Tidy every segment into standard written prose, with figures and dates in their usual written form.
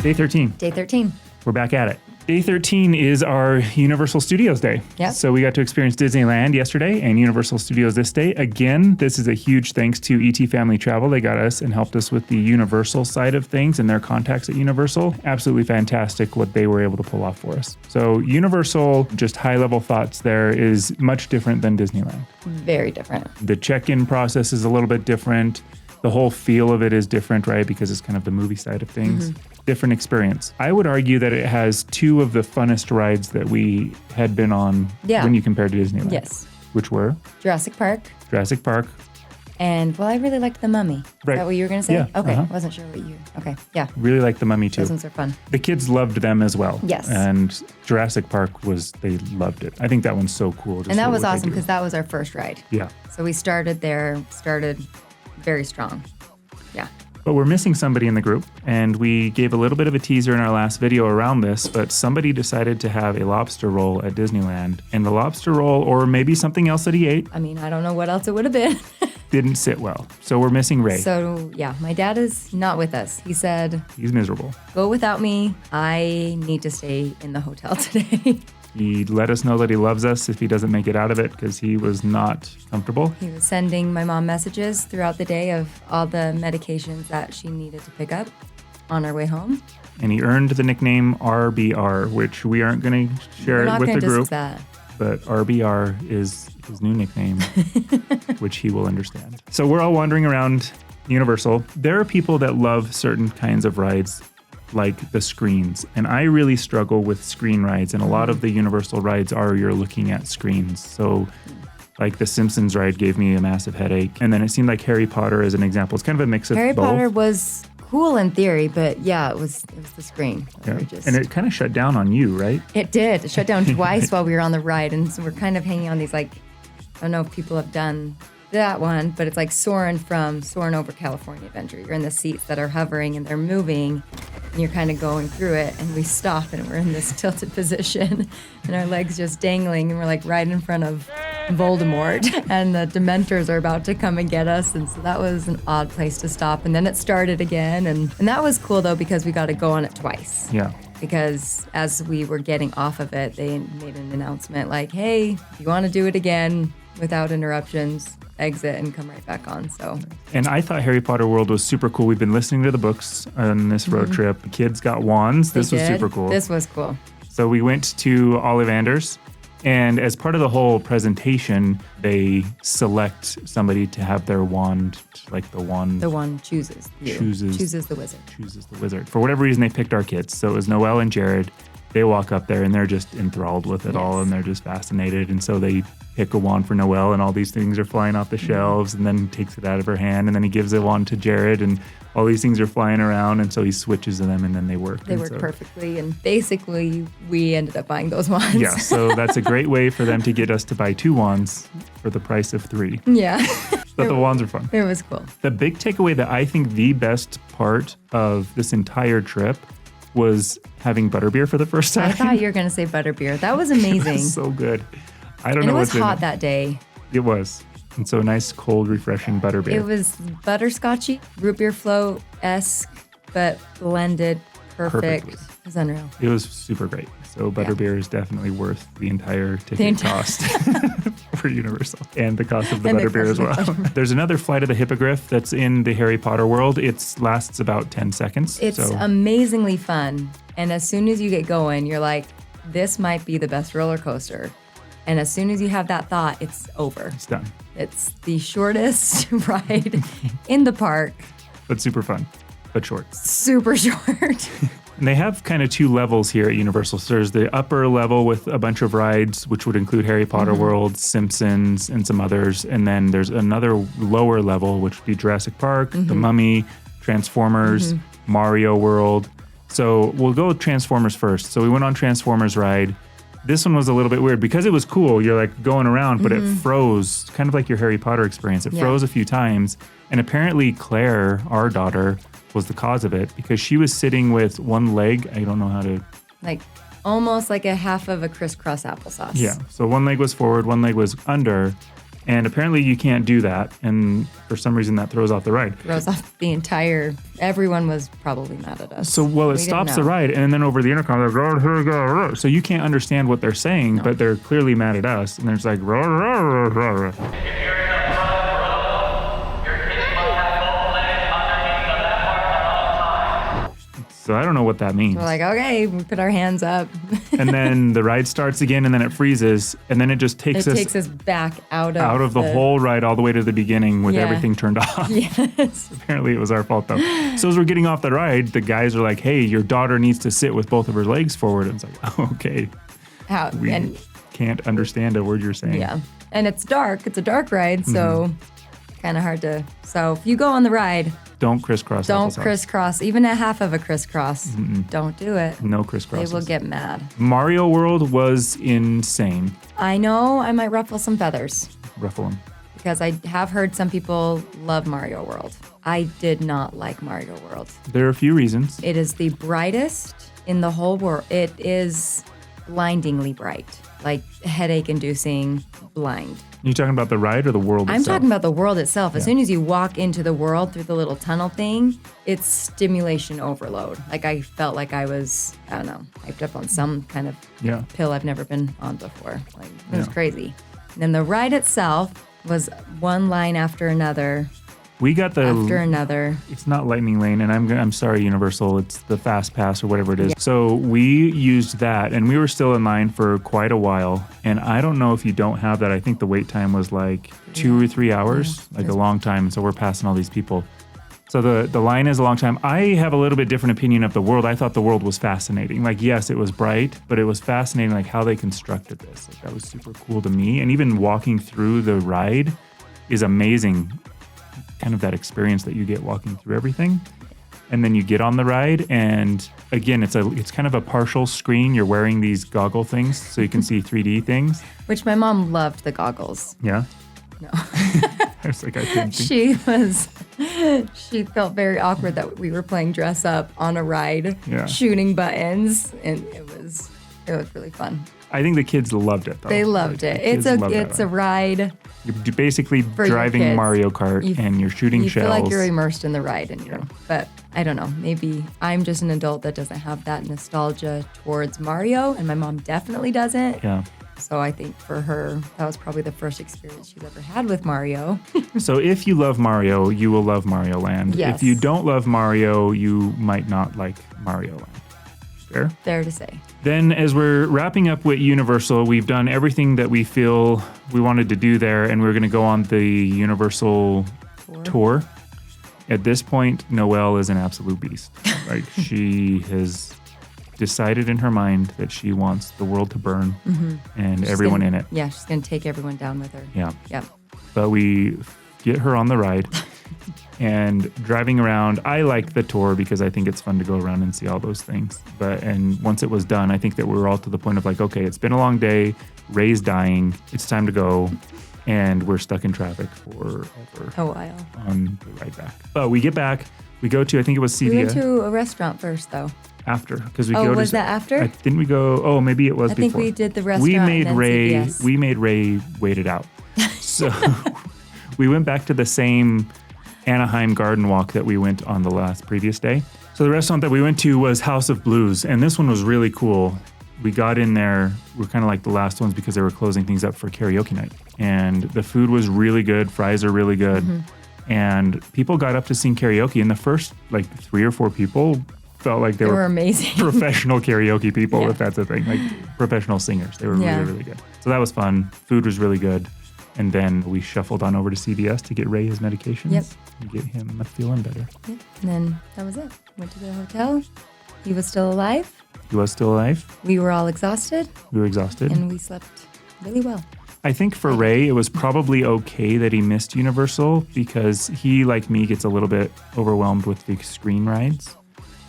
Day 13. Day 13. We're back at it. Day 13 is our Universal Studios Day. Yep. So we got to experience Disneyland yesterday and Universal Studios this day. Again, this is a huge thanks to ET Family Travel. They got us and helped us with the Universal side of things and their contacts at Universal. Absolutely fantastic what they were able to pull off for us. So Universal, just high-level thoughts there, is much different than Disneyland. Very different. The check-in process is a little bit different. The whole feel of it is different, right? Because it's kind of the movie side of things. Different experience. I would argue that it has two of the funnest rides that we had been on when you compare to Disneyland. Yes. Which were? Jurassic Park. And, well, I really liked The Mummy. Right. Is that what you were going to say? Yeah. Okay. Wasn't sure what you... Okay. Yeah. Really liked The Mummy, too. Those ones are fun. The kids loved them as well. Yes. And Jurassic Park they loved it. I think that one's so cool. And that was awesome because that was our first ride. Yeah. So we started very strong. Yeah. But we're missing somebody in the group, and we gave a little bit of a teaser in our last video around this, but somebody decided to have a lobster roll at Disneyland, and the lobster roll, or maybe something else that he ate, I mean, I don't know what else it would have been. didn't sit well. So we're missing Ray. So, yeah, my dad is not with us. He said, He's miserable. go without me. I need to stay in the hotel today. He let us know that he loves us if he doesn't make it out of it because he was not comfortable. He was sending my mom messages throughout the day of all the medications that she needed to pick up on our way home. And he earned the nickname RBR, which we aren't going to share it with the group. That. But RBR is his new nickname, which he will understand. So we're all wandering around Universal. There are people that love certain kinds of rides, like the screens. And I really struggle with screen rides. And a lot of the Universal rides you're looking at screens. So like the Simpsons ride gave me a massive headache. And then it seemed like Harry Potter as an example. It's kind of a mix of both. Harry Potter was cool in theory, but yeah, it was the screen. Yeah. And it kind of shut down on you, right? It did. It shut down twice while we were on the ride. And so we're kind of hanging on these, like, I don't know if people have done that one, but it's like Soarin' over California Adventure. You're in the seats that are hovering and they're moving, and you're kind of going through it, and we stop and we're in this tilted position and our legs just dangling, and we're like right in front of Voldemort, and the Dementors are about to come and get us. And so that was an odd place to stop. And then it started again, and that was cool though because we got to go on it twice. Yeah. Because as we were getting off of it, they made an announcement like, hey, if you want to do it again without interruptions, exit and come right back on. So, and I thought Harry Potter World was super cool. We've been listening to the books on this road trip. The kids got wands. This was super cool. This was cool. So we went to Ollivander's, and as part of the whole presentation, they select somebody to have their wand, like the wand. The one chooses you. Chooses the wizard. Chooses the wizard. For whatever reason, they picked our kids. So it was Noelle and Jared. They walk up there and they're just enthralled with it all, and they're just fascinated. And so they pick a wand for Noelle, and all these things are flying off the shelves, and then takes it out of her hand, and then he gives a wand to Jared, and all these things are flying around, and so he switches them, and then they work. They work perfectly, and basically we ended up buying those wands. Yeah, so that's a great way for them to get us to buy 2 wands for the price of 3. Yeah. But the wands are fun. It was cool. The big takeaway that I think the best part of this entire trip was having butterbeer for the first time. I thought you were going to say butterbeer. That was amazing. It was so good. I don't and know what's in it. It was hot that day. It was. And so nice, cold, refreshing butterbeer. It was butterscotchy, root beer float-esque, but blended perfect. It was unreal. It was super great. So butterbeer is definitely worth the entire ticket cost for Universal, and the cost of the butterbeer as well. There's another Flight of the Hippogriff that's in the Harry Potter world. It lasts about 10 seconds. It's amazingly fun. And as soon as you get going, you're like, this might be the best roller coaster. And as soon as you have that thought, it's over. It's done. It's the shortest ride in the park. But super fun, but short. Super short. And they have kind of 2 levels here at Universal. So there's the upper level with a bunch of rides, which would include Harry Potter World, Simpsons, and some others. And then there's another lower level, which would be Jurassic Park, The Mummy, Transformers, Mario World. So we'll go with Transformers first. So we went on Transformers ride. This one was a little bit weird because it was cool. You're like going around, but it froze, kind of like your Harry Potter experience. It froze a few times. And apparently Claire, our daughter, was the cause of it because she was sitting with one leg. I don't know how to... Like almost like a half of a crisscross applesauce. Yeah. So one leg was forward, one leg was under. And apparently you can't do that. And for some reason that throws off the ride. Throws off everyone was probably mad at us. So, well, it stops the ride. And then over the intercom, they're like, here we go. So you can't understand what they're saying, but they're clearly mad at us. And they're just like, So I don't know what that means. We're like, okay, we put our hands up. And then the ride starts again, and then it freezes, and then it just takes us back out of the whole ride all the way to the beginning with Yeah. everything turned off. Yes. Apparently it was our fault though. So as we're getting off the ride, the guys are like, hey, your daughter needs to sit with both of her legs forward. And it's like, oh, okay. We can't understand a word you're saying. Yeah. And it's dark. It's a dark ride, so kind of hard to. So if you go on the ride, don't crisscross. Don't crisscross. Even a half of a crisscross. Don't do it. No crisscrosses. They will get mad. Mario World was insane. I know I might ruffle some feathers. Ruffle them. Because I have heard some people love Mario World. I did not like Mario World. There are a few reasons. It is the brightest in the whole world. It is blindingly bright. Like headache-inducing blind. You talking about the ride or the world itself? I'm talking about the world itself. As soon as you walk into the world through the little tunnel thing, it's stimulation overload. Like I felt like I was, I don't know, hyped up on some kind of pill I've never been on before. Like it was crazy. And then the ride itself was one line after another. We got after another. It's not Lightning Lane, and I'm sorry, Universal. It's the Fast Pass or whatever it is. Yeah. So we used that, and we were still in line for quite a while. And I don't know if you don't have that. I think the wait time was like 2 or 3 hours, like a long time. So we're passing all these people. So the line is a long time. I have a little bit different opinion of the world. I thought the world was fascinating. Like, yes, it was bright, but it was fascinating, like how they constructed this. Like, that was super cool to me. And even walking through the ride is amazing. Kind of that experience that you get walking through everything. And then you get on the ride, and again, it's kind of a partial screen. You're wearing these goggle things so you can see 3D things. Which my mom loved the goggles. Yeah? No. I was like, I couldn't think. She felt very awkward that we were playing dress up on a ride, shooting buttons, and it was really fun. I think the kids loved it though. They loved it. It's a ride. You're basically driving Mario Kart and you're shooting shells. You feel like you're immersed in the ride, but I don't know. Maybe I'm just an adult that doesn't have that nostalgia towards Mario, and my mom definitely doesn't. Yeah. So I think for her, that was probably the first experience she's ever had with Mario. So if you love Mario, you will love Mario Land. Yes. If you don't love Mario, you might not like Mario Land. Fair? Fair to say. Then as we're wrapping up with Universal, we've done everything that we feel we wanted to do there, and we're going to go on the Universal tour. At this point, Noelle is an absolute beast. Like, she has decided in her mind that she wants the world to burn and she's everyone in it. Yeah, she's going to take everyone down with her. Yeah. Yep. But we get her on the ride and driving around. I like the tour because I think it's fun to go around and see all those things. And once it was done, I think that we were all to the point of like, okay, it's been a long day. Ray's dying. It's time to go. And we're stuck in traffic forever. A while. On the ride back. But we get back. We go to, I think it was CVS. We went to a restaurant first, though. After, because we go to. Was that after? Didn't we go? Oh, maybe it was before. I think we did the restaurant. We made Ray wait it out. So we went back to the same Anaheim garden walk that we went on the previous day. So the restaurant that we went to was House of Blues, and this one was really cool. We got in there. We're kind of like the last ones because they were closing things up for karaoke night, and the food was really good. Fries are really good, and people got up to sing karaoke. And the first like 3 or 4 people felt like they were amazing. Professional karaoke people, if that's a thing, like professional singers. They were really, really good. So that was fun. Food was really good. And then we shuffled on over to CVS to get Ray his medications and get him feeling better. Yep. And then that was it. Went to the hotel. He was still alive. He was still alive. We were all exhausted. We were exhausted. And we slept really well. I think for Ray, it was probably okay that he missed Universal because he, like me, gets a little bit overwhelmed with the screen rides.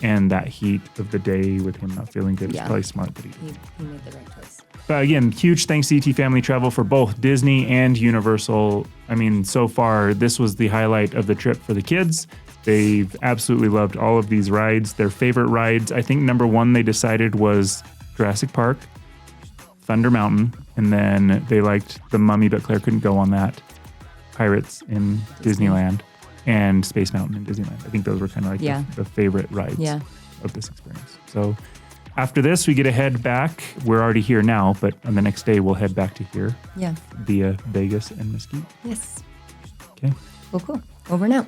And that heat of the day with him not feeling good is probably smart that he did. He made the right choice. But again, huge thanks to ET Family Travel for both Disney and Universal. I mean, so far, this was the highlight of the trip for the kids. They've absolutely loved all of these rides. Their favorite rides, I think number 1 they decided was Jurassic Park, Thunder Mountain, and then they liked the Mummy, but Claire couldn't go on that. Pirates in Disneyland and Space Mountain in Disneyland. I think those were kind of like the favorite rides of this experience. So after this, we get to head back. We're already here now, but on the next day, we'll head back to here via Vegas and Mesquite. Yes. Okay. Cool. Over and out.